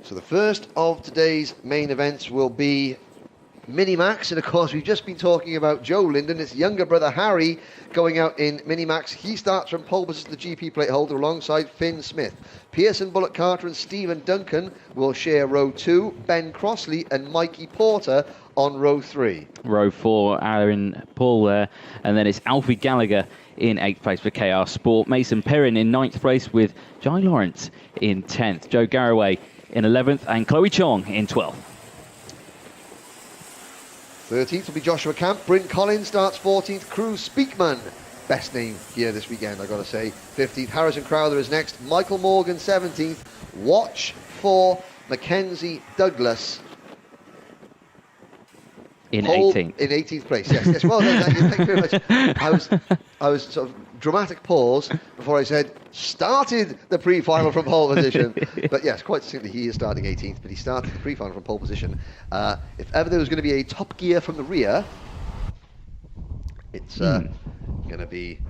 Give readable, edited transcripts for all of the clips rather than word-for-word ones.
So the first of today's main events will be Minimax, and of course we've just been talking about Joe Linden, his younger brother Harry, going out in Minimax. He starts from pole position, the GP plate holder, alongside Finn Smith. Pearson, Bullock Carter and Stephen Duncan will share row 2, Ben Crossley and Mikey Porter on row 3. Row 4, Aaron Paul there, and then it's Alfie Gallagher in 8th place for KR Sport, Mason Perrin in 9th place with Jai Lawrence in 10th, Joe Garraway in 11th and Chloe Chong in 12th. 13th will be Joshua Camp. Bryn Collins starts 14th. Cruz Speakman, best name here this weekend, I got to say. 15th. Harrison Crowther is next. Michael Morgan 17th. Watch for Mackenzie Douglas in 18th. In 18th place, yes. Well done, thank you very much. I was sort of dramatic pause before I said started the pre-final from pole position. But yes, quite simply, he is starting 18th, but he started the pre-final from pole position. If ever there was going to be a top gear from the rear, it's going to be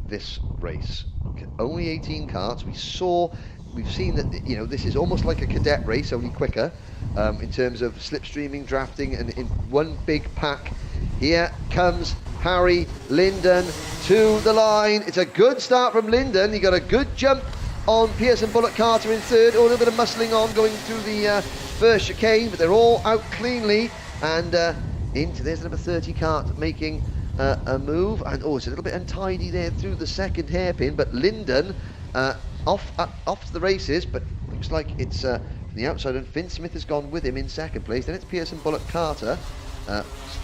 this race. Okay, only 18 karts. We've seen that, you know, this is almost like a cadet race, only quicker, in terms of slipstreaming, drafting, and in one big pack. Here comes Harry Linden to the line. It's a good start from Linden. He got a good jump on Pearson, Bullock Carter in 3rd. Oh, a little bit of muscling on going through the first chicane, but they're all out cleanly. And there's number 30 kart making a move. And it's a little bit untidy there through the second hairpin, but Linden off to the races, but looks like it's from the outside, and Finn Smith has gone with him in 2nd place. Then it's Pearson, Bullock Carter.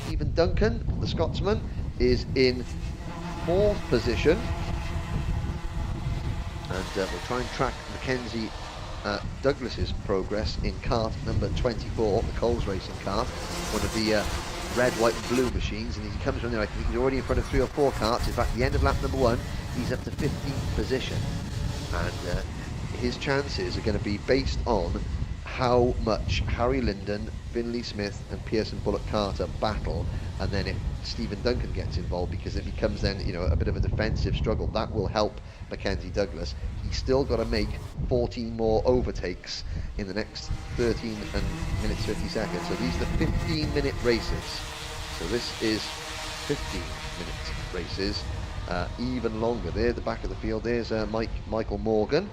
Stephen Duncan, the Scotsman, is in 4th position, and we'll try and track Mackenzie Douglas's progress in kart number 24, the Coles Racing kart, one of the red, white and blue machines, and he comes from there. I think he's already in front of 3 or 4 karts. In fact, the end of lap number 1, he's up to 15th position, and his chances are going to be based on how much Harry Linden, Finley Smith and Pearson, Bullock Carter battle, and then if Stephen Duncan gets involved, because it becomes then, you know, a bit of a defensive struggle, that will help Mackenzie Douglas. He's still got to make 14 more overtakes in the next 13 minutes 50 seconds. So these are the 15-minute races. So this is 15-minute races, even longer. There at the back of the field, there's Michael Morgan,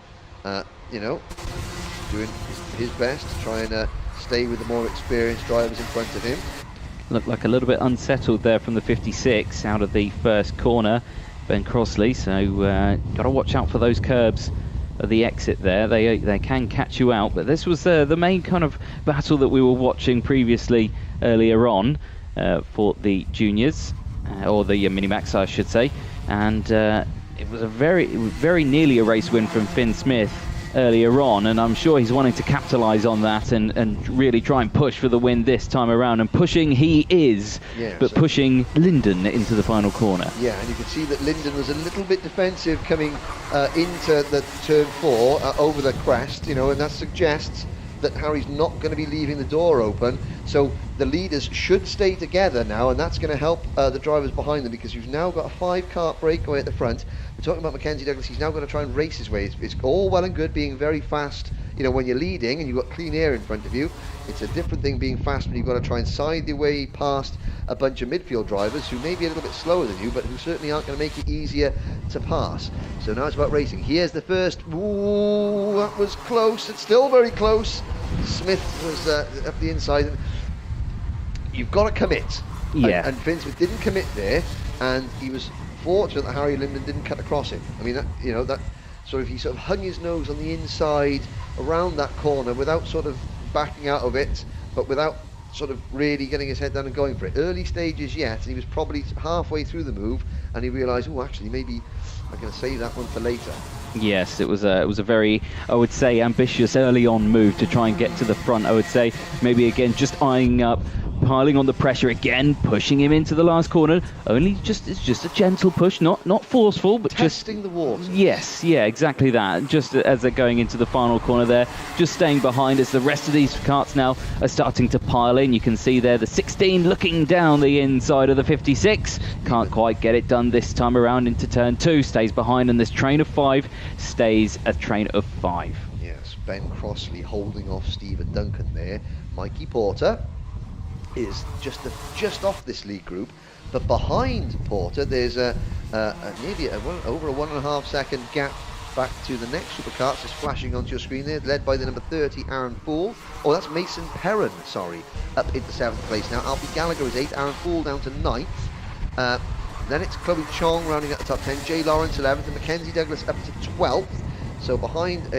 you know, doing his best to try and stay with the more experienced drivers in front of him. Looked like a little bit unsettled there from the 56 out of the first corner, Ben Crossley, so got to watch out for those curbs at the exit there. They can catch you out, but this was the main kind of battle that we were watching previously earlier on for the juniors, or the Minimax I should say, and it was very nearly a race win from Finn Smith earlier on, and I'm sure he's wanting to capitalise on that and really try and push for the win this time around, and pushing he is, but pushing Linden into the final corner. Yeah, and you can see that Linden was a little bit defensive coming into the turn 4 over the crest, you know, and that suggests that Harry's not going to be leaving the door open, so the leaders should stay together now, and that's going to help the drivers behind them, because you've now got a 5-kart breakaway at the front. We're talking about Mackenzie Douglas. He's now going to try and race his way. It's all well and good being very fast, you know, when you're leading and you've got clean air in front of you. It's a different thing being fast when you've got to try and side your way past a bunch of midfield drivers who may be a little bit slower than you, but who certainly aren't going to make it easier to pass. So now it's about racing. Here's the first. Ooh, that was close. It's still very close. Smith was up the inside. You've got to commit. Yeah. And Finn Smith didn't commit there, and he was fortunate that Harry Linden didn't cut across him. I mean, that sort of, he sort of hung his nose on the inside around that corner without sort of backing out of it, but without sort of really getting his head down and going for it. Early stages yet, and he was probably halfway through the move, and he realised, oh, actually, maybe I'm going to save that one for later. Yes, it was a very, I would say, ambitious early on move to try and get to the front. I would say maybe again just eyeing up, piling on the pressure again, pushing him into the last corner. It's just a gentle push, not forceful, but testing the water. Yes, yeah, exactly that. Just as they're going into the final corner there, just staying behind as the rest of these karts now are starting to pile in. You can see there the 16 looking down the inside of the 56. Can't quite get it done this time around into turn 2. Stays behind, and this train of 5 stays a train of 5. Yes, Ben Crossley holding off Stephen Duncan there. Mikey Porter is just off this lead group, but behind Porter there's maybe over a 1.5 second gap back to the next group of karts, just flashing onto your screen there, led by the number 30 Aaron Fool. Oh, that's Mason Perrin, sorry, up into 7th place now. Alfie Gallagher is 8th, Aaron Fool down to 9th. Then it's Chloe Chong rounding at the top 10, Jay Lawrence 11th, and Mackenzie Douglas up to 12th. So behind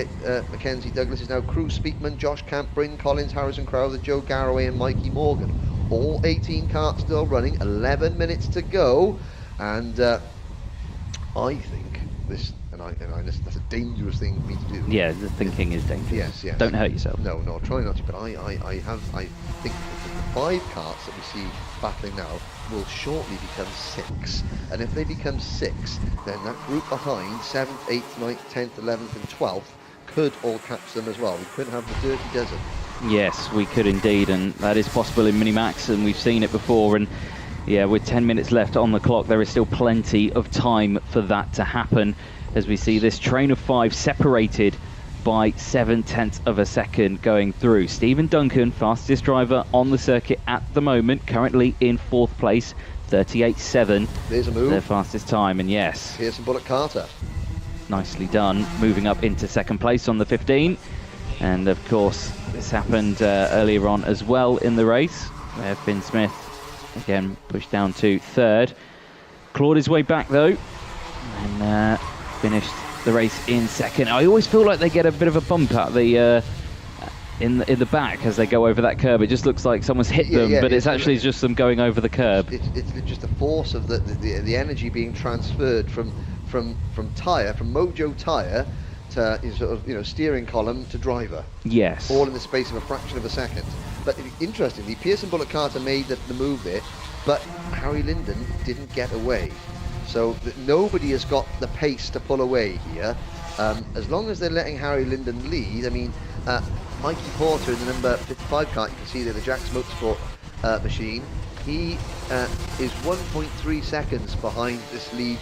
Mackenzie Douglas is now Crew Speakman, Josh Camp, Bryn Collins, Harrison Crowther, Joe Garraway and Mikey Morgan. All 18 karts still running, 11 minutes to go, and I think this, that's a dangerous thing for me to do. Yeah, the thinking is dangerous. Yes, yes. Don't hurt yourself. No, try not to, but I think the 5 karts that we see battling now will shortly become 6, and if they become 6, then that group behind 7th, 8th, 9th, 10th, 11th and 12th could all catch them as well. We could have the Dirty Dozen. Yes, we could indeed, and that is possible in Minimax, and we've seen it before. And yeah, with 10 minutes left on the clock, there is still plenty of time for that to happen, as we see this train of 5 separated by 7/10 of a second going through. Stephen Duncan, fastest driver on the circuit at the moment, currently in 4th place, 38.7. There's a move. Their fastest time, and yes, Pearson Bullock Carter. nicely done, moving up into 2nd place on the 15. And of course, this happened earlier on as well in the race, where Finn Smith again pushed down to 3rd. Clawed his way back though, and finished the race in 2nd. I always feel like they get a bit of a bump at the in the back as they go over that curb. It just looks like someone's hit them, but it's actually just them going over the curb. It's just the force of the energy being transferred from Mojo tyre to sort of steering column to driver. Yes. All in the space of a fraction of a second. But interestingly, Pearson Bullock Carter made the move there, but Harry Linden didn't get away. So nobody has got the pace to pull away here. As long as they're letting Harry Linden lead, I mean, Mikey Porter in the number 55 kart, you can see there, the Jack's Motorsport machine, he is 1.3 seconds behind this lead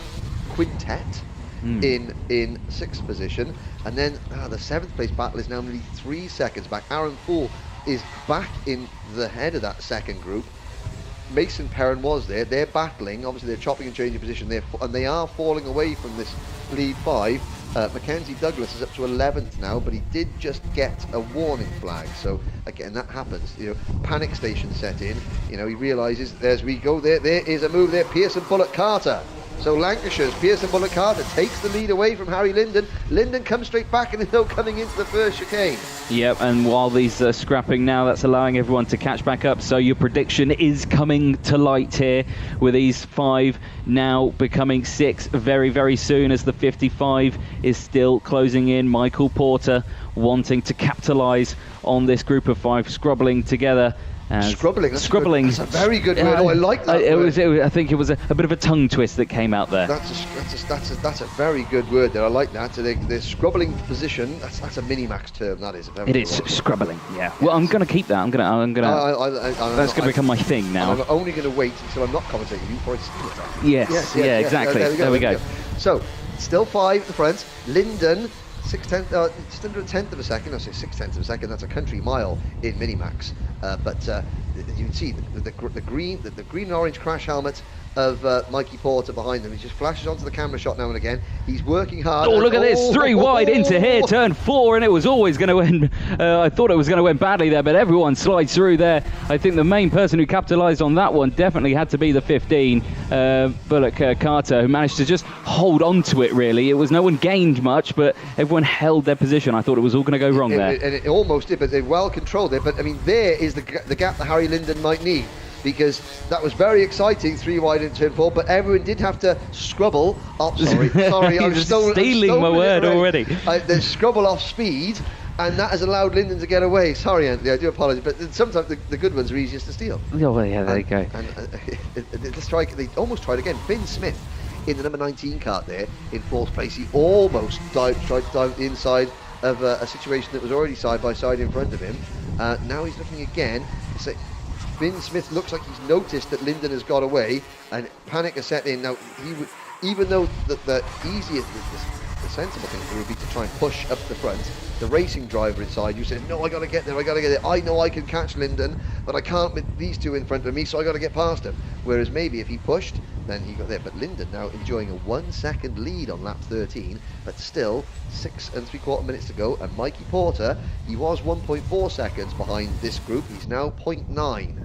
quintet in 6th position. And then the 7th place battle is now nearly 3 seconds back. Aaron Fool is back in the head of that second group. Mason Perrin was there. They're battling. Obviously, they're chopping and changing position there, and they are falling away from this lead 5. Mackenzie Douglas is up to 11th now, but he did just get a warning flag. So again, that happens. Panic station set in. He realises there's we go there. There is a move there. Pearson Bullock Carter. So Lancashire's Pearson Bullock Carter takes the lead away from Harry Linden. Linden comes straight back and is now coming into the first chicane. Yep, and while these are scrapping now, that's allowing everyone to catch back up. So your prediction is coming to light here, with these 5 now becoming 6 very, very soon, as the 55 is still closing in. Michael Porter wanting to capitalise on this group of 5, scrubbling together. Scrubbling. Scrubbling. That's a very good word. I like that. I think it was a bit of a tongue twist that came out there. That's a very good word there. I like that. So they're scrubbling position. That's a Minimax term. That is. It is scrubbling. Yeah. Well, I'm going to keep that. I'm going to. That's going to become my thing now. I'm only going to wait until I'm not commentating you before I steal that. Yes. Exactly. There we go. So still 5 at the front. Linden. 6/10, just under a 10th of a second. I say 6/10 of a second. That's a country mile in Minimax. But you can see the green and orange crash helmet of Mikey Porter behind them. He just flashes onto the camera shot now and again. He's working hard. Oh, look at this! 3 wide into here, turn 4, and it was always going to end. I thought it was going to end badly there, but everyone slides through there. I think the main person who capitalised on that one definitely had to be the 15, Bullock Carter, who managed to just hold on to it. Really, it was no one gained much, but everyone held their position. I thought it was all going to go wrong there, and it almost did, but they well controlled it. But I mean, there is the gap that Harry Linden might need, because that was very exciting, 3 wide in turn 4, but everyone did have to scrubble. Oh, sorry, I'm stealing my word already. They scrubble off speed, and that has allowed Linden to get away. Sorry, Anthony, I do apologise, but sometimes the good ones are easiest to steal. Oh, well, yeah, there you go. And the strike, they almost tried again. Finn Smith in the number 19 kart there in 4th place. He almost tried to dive the inside of a situation that was already side by side in front of him. Now he's looking again. Finn Smith looks like he's noticed that Linden has got away, and panic has set in. Now, even though the easiest, the sensible thing would be to try and push up the front, the racing driver inside you says, no, I got to get there, I got to get there. I know I can catch Lyndon, but I can't with these two in front of me, so I got to get past him. Whereas maybe if he pushed, then he got there. But Lyndon now enjoying a 1 second lead on lap 13, but still 6 3/4 minutes to go. And Mikey Porter, he was 1.4 seconds behind this group. He's now 0.9.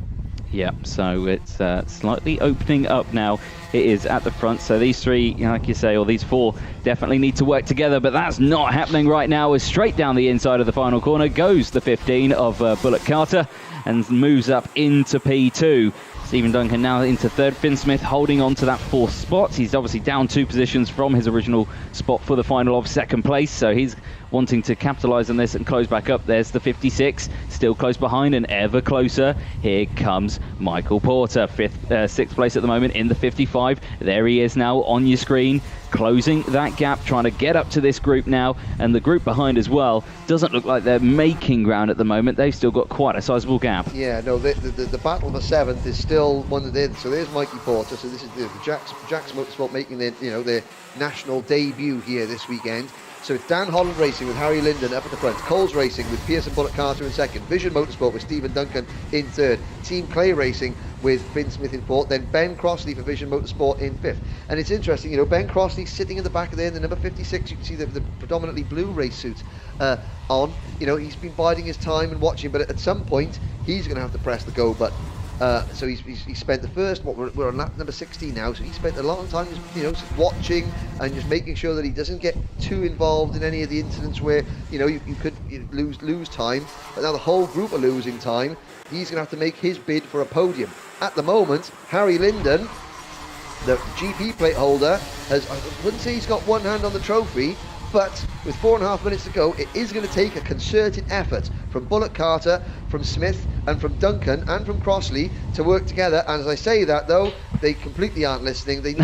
Yeah, so it's slightly opening up now. It is at the front, so these three, like you say, or these four, definitely need to work together, but that's not happening right now. As straight down the inside of the final corner goes the 15 of Bullock Carter and moves up into P2. Stephen Duncan now into third. Finn Smith holding on to that fourth spot. He's obviously down 2 positions from his original spot for the final of second place, so he's wanting to capitalise on this and close back up. There's the 56, still close behind and ever closer. Here comes Michael Porter, sixth place at the moment in the 55. There he is now on your screen, closing that gap, trying to get up to this group now, and the group behind as well doesn't look like they're making ground at the moment. They've still got quite a sizable gap. Yeah, no, the battle for 7th is still one of the. So there's Mikey Porter. So this is the Jack's Motorsport making their national debut here this weekend. So it's Dan Holland Racing with Harry Lyndon up at the front, Coles Racing with Pearson Bullock Carter in second, Vision Motorsport with Stephen Duncan in third, Team Clay Racing with Finn Smith in fourth, then Ben Crossley for Vision Motorsport in fifth. And it's interesting, Ben Crossley sitting in the back of there in the number 56. You can see the predominantly blue race suit on. He's been biding his time and watching, but at some point he's going to have to press the go button. So he's spent the first, we're on lap number 16 now, so he spent a long time just watching and just making sure that he doesn't get too involved in any of the incidents where you could lose time. But now the whole group are losing time. He's going to have to make his bid for a podium. At the moment, Harry Lyndon, the GP plate holder, I wouldn't say he's got one hand on the trophy, but with 4.5 minutes to go, it is going to take a concerted effort from Bullock Carter, from Smith, and from Duncan, and from Crossley to work together. And as I say that, though, they completely aren't listening. They need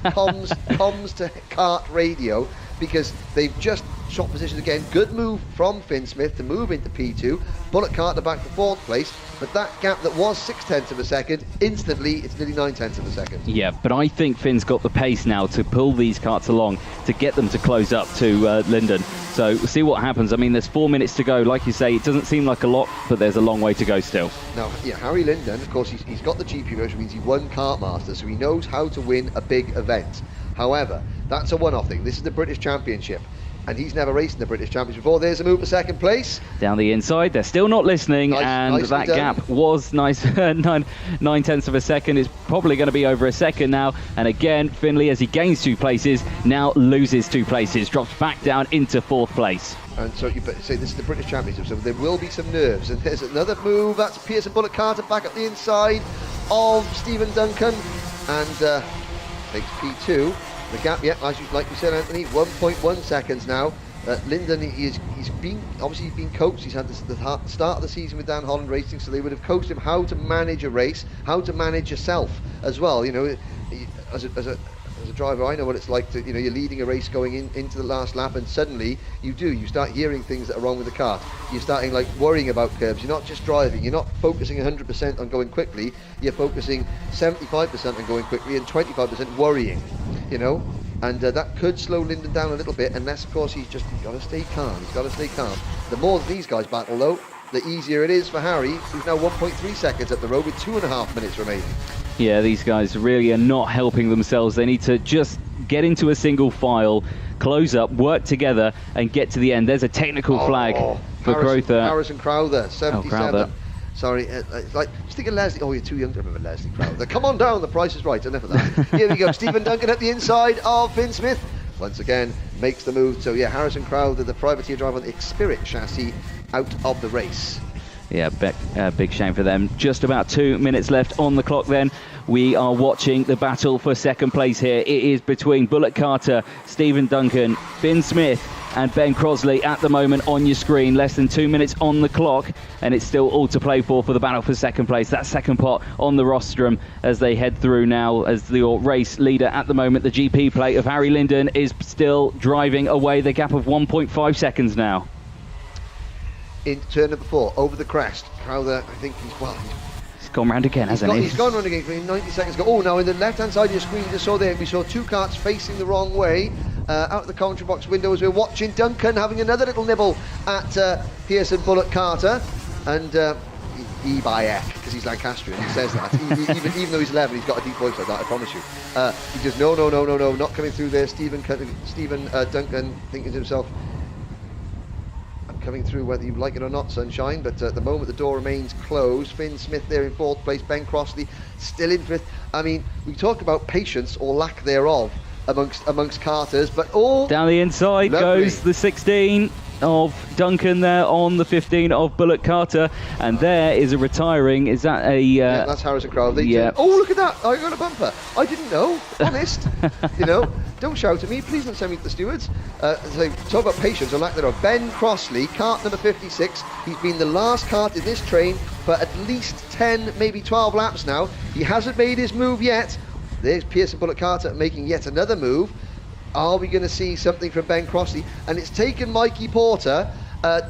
comms to Kart radio, because they've just shot positions again. Good move from Finn Smith to move into P2. Bullock Carter back to 4th place, but that gap that was 0.6 of a second, instantly it's nearly 0.9 of a second. Yeah, but I think Finn's got the pace now to pull these karts along to get them to close up to Lyndon. So we'll see what happens. I mean, there's 4 minutes to go. Like you say, it doesn't seem like a lot, but there's a long way to go still. Now, Harry Lyndon, of course, he's got the GP, which means he won Kartmaster, so he knows how to win a big event. However, that's a one-off thing. This is the British Championship, and he's never raced in the British Championship before. There's a move for second place. Down the inside, they're still not listening, and that gap was nice, 9/10 of a second. It's probably going to be over a second now, and again, Finley, as he gains 2 places, now loses 2 places, drops back down into 4th place. And so you say this is the British Championship, so there will be some nerves. And there's another move. That's Pearson Bullock Carter back up the inside of Stephen Duncan, and takes P2. The gap, like you said, Anthony, 1.1 seconds now. Lyndon, he's been coached. He's had the start of the season with Dan Holland Racing, so they would have coached him how to manage a race, how to manage yourself as well. As a driver, I know what it's like to, you're leading a race going into the last lap, and suddenly you start hearing things that are wrong with the car. You're starting worrying about curbs. You're not just driving. You're not focusing 100% on going quickly. You're focusing 75% on going quickly and 25% worrying. And that could slow Lyndon down a little bit, unless of course he's got to stay calm. He's got to stay calm. The more that these guys battle, though, the easier it is for Harry, who's now 1.3 seconds up the road with 2.5 minutes remaining. Yeah, these guys really are not helping themselves. They need to just get into a single file, close up, work together, and get to the end. There's a technical flag for Crowther. Harrison Crowther, 77. Crowther. Sorry, it's like, just think of Leslie. Oh, you're too young to remember Leslie Crowther. Come on down, the price is right. Enough of that. Here we go. Stephen Duncan at the inside of Finn Smith. Once again, makes the move. So yeah, Harrison Crowther, the privateer driver on the Xspirit chassis, out of the race. Yeah, big shame for them. Just about 2 minutes left on the clock then. We are watching the battle for second place here. It is between Bullock Carter, Stephen Duncan, Finn Smith and Ben Crossley at the moment on your screen. Less than 2 minutes on the clock, and it's still all to play for the battle for second place. That second pot on the rostrum as they head through now as the race leader at the moment. The GP plate of Harry Lyndon is still driving away the gap of 1.5 seconds now. In turn number 4, over the crest. Crowther, I think he's gone round again, hasn't he? He's gone round again. 90 seconds ago. Oh, now in the left-hand side of your screen, you just saw there, we saw 2 karts facing the wrong way. out the commentary box window as we're watching Duncan having another little nibble at Pearson Bullock Carter, and he by Eck, because he's Lancastrian, he says that. Even though he's 11, he's got a deep voice like that, I promise you. He goes, no, not coming through there. Stephen Duncan thinking to himself, I'm coming through whether you like it or not, sunshine, but at the moment the door remains closed. Finn Smith there in 4th place, Ben Crossley still in 5th. I mean, we talk about patience or lack thereof amongst Carters, but all down the inside lovely. Goes the 16 of Duncan there on the 15 of Bullock Carter, and there is a retiring. Is that a? Yeah, that's Harrison Crowley. Yeah. Oh, look at that! I got a bumper. I didn't know. Honest, Don't shout at me. Please don't send me to the stewards. So talk about patience or lack thereof. Ben Crossley, cart number 56. He's been the last cart in this train for at least 10, maybe 12 laps now. He hasn't made his move yet. There's Pearson Bullock Carter making yet another move. Are we going to see something from Ben Crossley? And it's taken Mikey Porter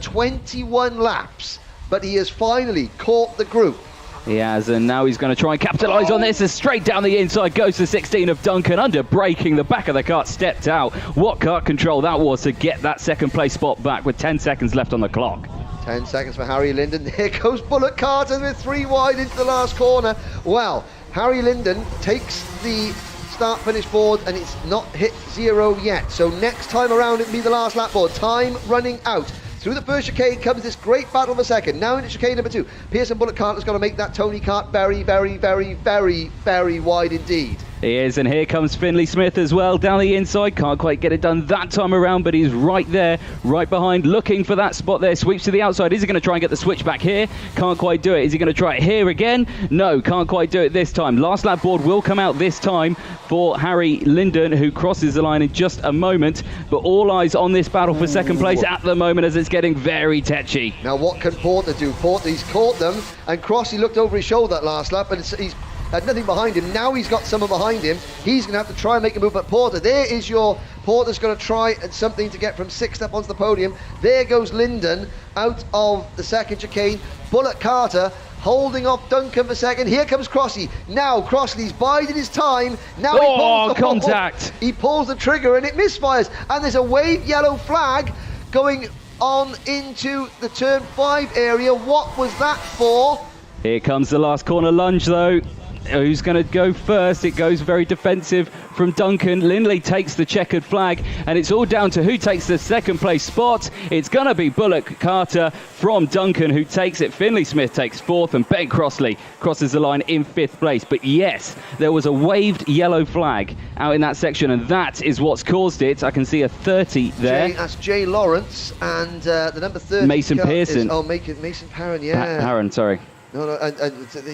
21 laps, but he has finally caught the group. He has, and now he's going to try and capitalise on this. As straight down the inside goes the 16 of Duncan, under braking. The back of the cart stepped out. What kart control that was to get that second place spot back with 10 seconds left on the clock. 10 seconds for Harry Linden. There goes Bullock Carter with 3 wide into the last corner. Well, Harry Linden takes the start-finish board, and it's not hit 0 yet. So next time around it'll be the last lap board. Time running out. Through the first chicane comes this great battle for second. Now into chicane number 2. Pearson Bullock Carter's got to make that Tony Kart very, very, very, very, very wide indeed. He is, and here comes Finley Smith as well down the inside. Can't quite get it done that time around, but he's right there, right behind, looking for that spot there. Sweeps to the outside. Is he going to try and get the switch back here? Can't quite do it. Is he going to try it here again? No, can't quite do it this time. Last lap board will come out this time for Harry Linden, who crosses the line in just a moment. But all eyes on this battle for second place at the moment, as it's getting very tetchy. Now what can Porter do? Porter, he's caught them, and Crossley looked over his shoulder that last lap, and he's had nothing behind him. Now he's got someone behind him. He's going to have to try and make a move. But Porter, there is your... Porter's going to try at something to get from 6th up onto the podium. There goes Linden out of the second chicane. Bullock Carter holding off Duncan for second. Here comes Crossley. Now Crossley's biding his time. Now he pulls the contact. He pulls the trigger and it misfires. And there's a wave yellow flag going on into the turn 5 area. What was that for? Here comes the last corner lunge though. Who's going to go first? It goes very defensive from Duncan. Lindley takes the checkered flag, and it's all down to who takes the second place spot. It's going to be Bullock Carter from Duncan who takes it. Finley Smith takes 4th, and Ben Crossley crosses the line in 5th place. But yes, there was a waved yellow flag out in that section, and that is what's caused it. I can see a 30 there. That's Jay Lawrence, and the number 30 Mason Pearson. Mason Parron, yeah. Parron, sorry. No, and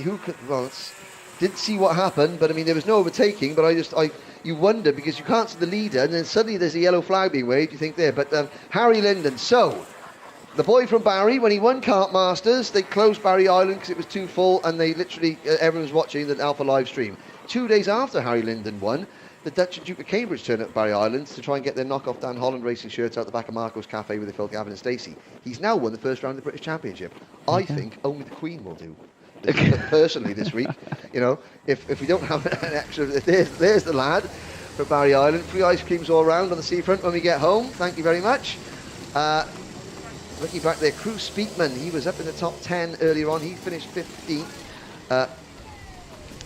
who could... Well, didn't see what happened, but I mean there was no overtaking, but you wonder because you can't see the leader, and then suddenly there's a yellow flag being waved. You think there, but Harry Linden. So the boy from Barry, when he won Kart Masters, they closed Barry Island because it was too full, and they literally everyone was watching the Alpha live stream. 2 days after Harry Linden won, the Dutch and Duke of Cambridge turned up at Barry Island to try and get their knockoff Dan Holland racing shirts out the back of Marco's Cafe where they filmed Gavin and Stacey. He's now won the first round of the British Championship. I think only the Queen will do. Personally this week, if we don't have an extra, there's the lad from Barry Island. Free ice creams all around on the seafront when we get home. Thank you very much. Looking back there, Cruz Speakman, he was up in the top 10 earlier on. He finished 15th.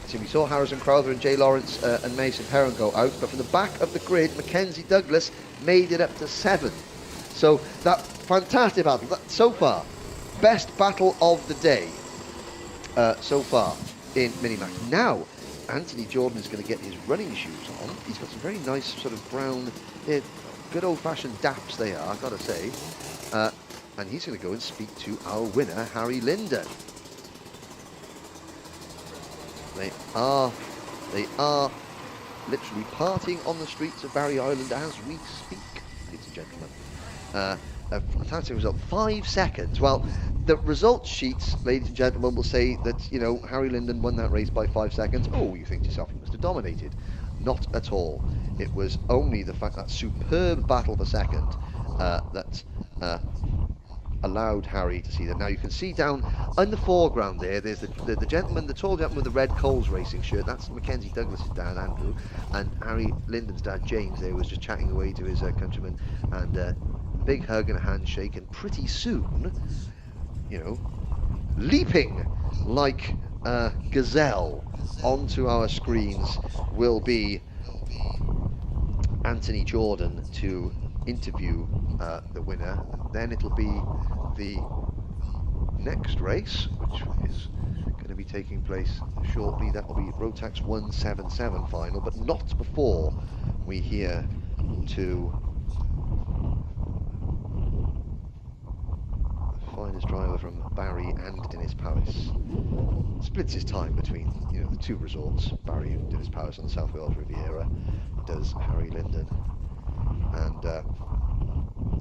So we saw Harrison Crowther and Jay Lawrence and Mason Perrin go out, but from the back of the grid, Mackenzie Douglas made it up to 7th. So that fantastic battle. So far, best battle of the day. So far in Minimax. Now, Anthony Jordan is going to get his running shoes on. He's got some very nice sort of brown, good old-fashioned daps they are, I've got to say. And he's going to go and speak to our winner, Harry Linden. They are literally partying on the streets of Barry Island as we speak, ladies and gentlemen. A fantastic result, 5 seconds. Well, the results sheets, ladies and gentlemen, will say that, Harry Linden won that race by 5 seconds. Oh, you think to yourself, he must have dominated. Not at all. It was only the fact that superb battle for second that allowed Harry to see that. Now you can see down in the foreground there's the gentleman, the tall gentleman with the red Coles Racing shirt. That's Mackenzie Douglas's dad, Andrew, and Harry Lyndon's dad, James, there was just chatting away to his countryman, and big hug and a handshake, and pretty soon, you know, leaping like a gazelle onto our screens will be Anthony Jordan to interview the winner. Then it'll be the next race, which is going to be taking place shortly. That will be Rotax 177 final, but not before we hear to the finest driver from Barry and Dennis Powys. Splits his time between, you know, the two resorts, Barry and Dennis Powys on the South Wales Riviera, does Harry Lyndon. And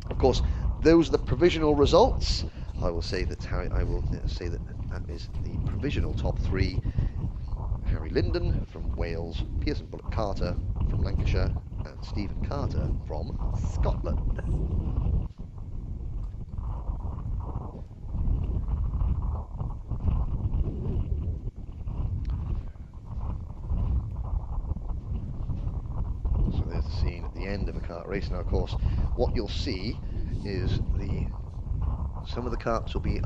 of course, those are the provisional results. I will say that that is the provisional top three. Harry Lyndon from Wales, Pearson Bullock Carter from Lancashire, and Stephen Carter from Scotland. So there's the scene at the end of a kart race. Now, of course, what you'll see is some of the karts will be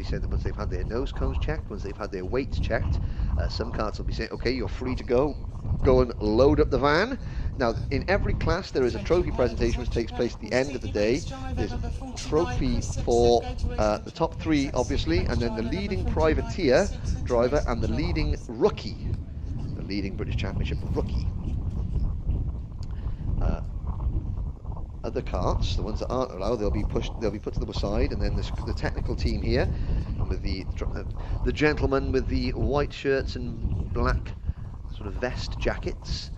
saying that once they've had their nose cones checked, once they've had their weights checked, some karts will be saying, okay, you're free to go and load up the van. Now, in every class there is a trophy presentation which takes place at the end of the day. There's a trophy for the top three, obviously, and then the leading privateer driver and the leading rookie, the leading British Championship rookie. Other karts, the ones that aren't allowed, they'll be put to the side, and then the technical team here, with the gentleman with the white shirts and black sort of vest jackets,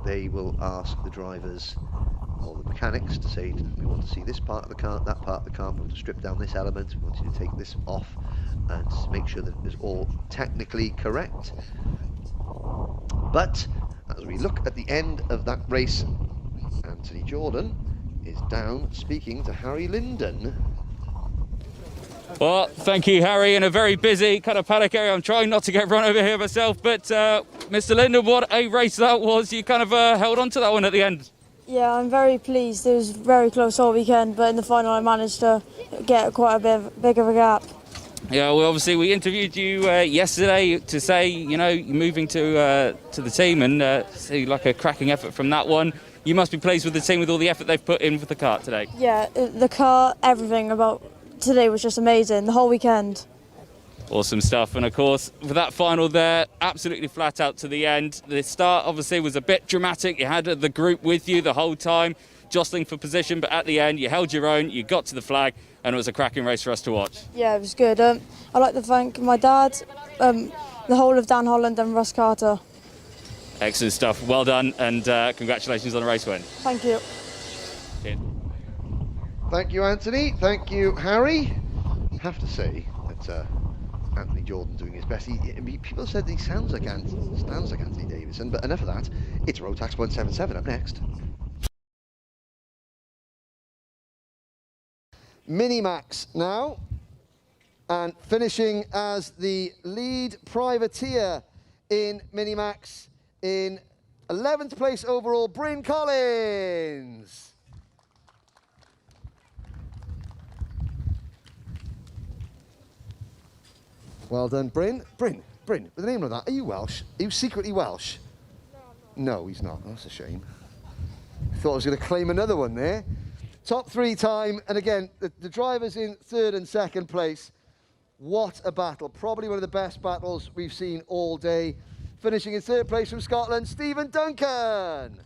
they will ask the drivers or the mechanics to say, we want to see this part of the kart, that part of the kart, we want to strip down this element, we want you to take this off, and make sure that it's all technically correct. But as we look at the end of that race, Anthony Jordan is down speaking to Harry Lyndon. Well, thank you, Harry. In a very busy kind of paddock area, I'm trying not to get run over here myself, but Mr. Lyndon, what a race that was. You kind of held on to that one at the end. Yeah, I'm very pleased. It was very close all weekend, but in the final I managed to get quite a bit big of a gap. Yeah, well, obviously we interviewed you yesterday to say, you know, you're moving to the team, and see like a cracking effort from that one. You must be pleased with the team with all the effort they've put in for the kart today. Yeah, the car, everything about today was just amazing, the whole weekend. Awesome stuff. And of course, for that final there, absolutely flat out to the end. The start obviously was a bit dramatic. You had the group with you the whole time, jostling for position, but at the end you held your own, you got to the flag, and it was a cracking race for us to watch. Yeah, it was good. I'd like to thank my dad, the whole of Dan Holland and Russ Carter. Excellent stuff. Well done, and congratulations on the race win. Thank you. Cheers. Thank you, Anthony. Thank you, Harry. I have to say that Anthony Jordan doing his best. People said he sounds like Anthony Davidson, but enough of that. It's Rotax 177 up next. Minimax now, and finishing as the lead privateer in Minimax in 11th place overall, Bryn Collins. Well done, Bryn. Bryn, with the name like that, are you Welsh? Are you secretly Welsh? No, he's not. That's a shame. I thought I was going to claim another one there. Top three time, and again, the drivers in third and second place. What a battle. Probably one of the best battles we've seen all day. Finishing in third place from Scotland, Stephen Duncan.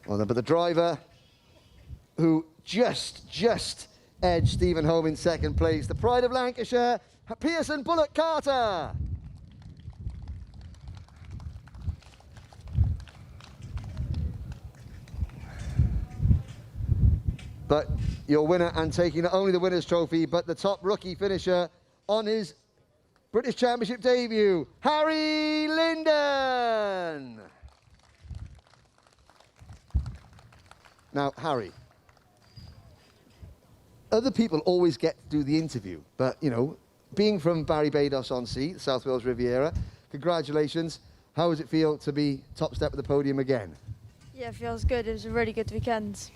Well done, but the driver who just edged Stephen home in second place, the pride of Lancashire, Pearson Bullock Carter. But your winner, and taking not only the winner's trophy, but the top rookie finisher on his British Championship debut, Harry Linden. Now, Harry, other people always get to do the interview, but, you know, being from Barry-Bados-on-Sea, South Wales Riviera, congratulations. How does it feel to be top step of the podium again? Yeah, it feels good. It was a really good weekend.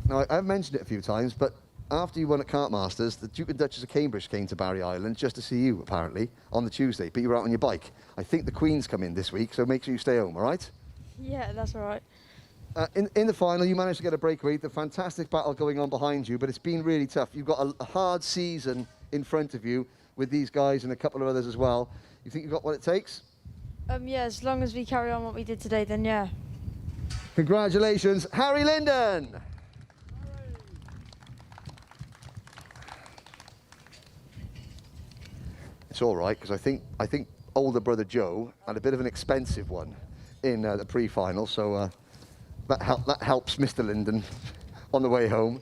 Now, I've mentioned it a few times, but after you won at Kart Masters, the Duke and Duchess of Cambridge came to Barry Island just to see you, apparently, on the Tuesday, but you were out on your bike. I think the Queen's come in this week, so make sure you stay home, all right? Yeah, that's all right. In the final, you managed to get a breakaway. The fantastic battle going on behind you, but it's been really tough. You've got a hard season in front of you with these guys and a couple of others as well. You think you've got what it takes? Yeah, as long as we carry on what we did today, then yeah. Congratulations, Harry Linden. It's all right, because I think older brother Joe had a bit of an expensive one in the pre-final, so that helps Mr. Linden on the way home.